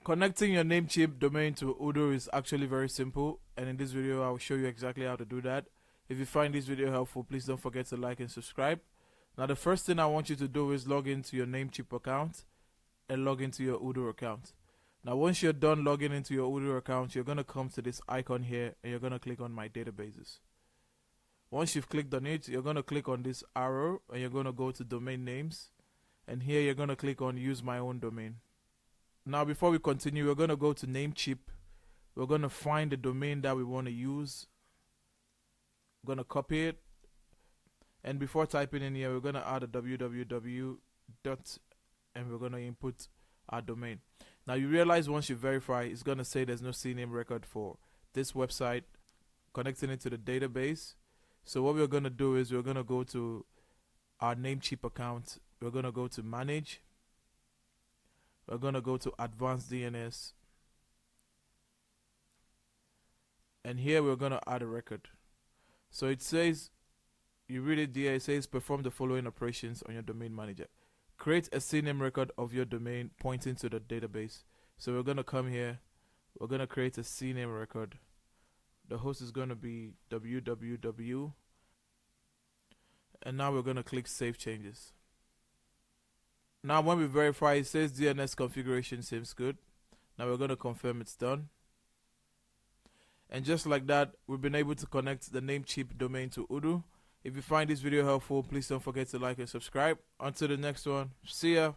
Connecting your Namecheap domain to Odoo is actually very simple, and in this video I will show you exactly how to do that. If you find this video helpful, please don't forget to like and subscribe. Now the first thing I want you to do is log into your Namecheap account and log into your Odoo account. Now once you're done logging into your Odoo account, you're going to come to this icon here and you're going to click on My Databases. Once you've clicked on it, you're going to click on this arrow and you're going to go to Domain Names, and here you're going to click on Use My Own Domain. Now before we continue, we're going to go to Namecheap. We're going to find the domain that we want to use. We're going to copy it, and before typing in here, we're going to add a www dot, and we're going to input our domain. Now you realize once you verify, it's going to say there's no CNAME record for this website, connecting it to the database. So what we're going to do is we're going to go to our Namecheap account. We're going to go to Manage. We're going to go to Advanced DNS, and here we're going to add a record. So it says, you read it there, it says perform the following operations on your domain manager. Create a CNAME record of your domain pointing to the database. So we're going to come here, we're going to create a CNAME record. The host is going to be www, and now we're going to click Save Changes. Now when we verify, it says DNS configuration seems good. Now we're going to confirm it's done. And just like that, we've been able to connect the Namecheap domain to Odoo. If you find this video helpful, please don't forget to like and subscribe. Until the next one, see ya.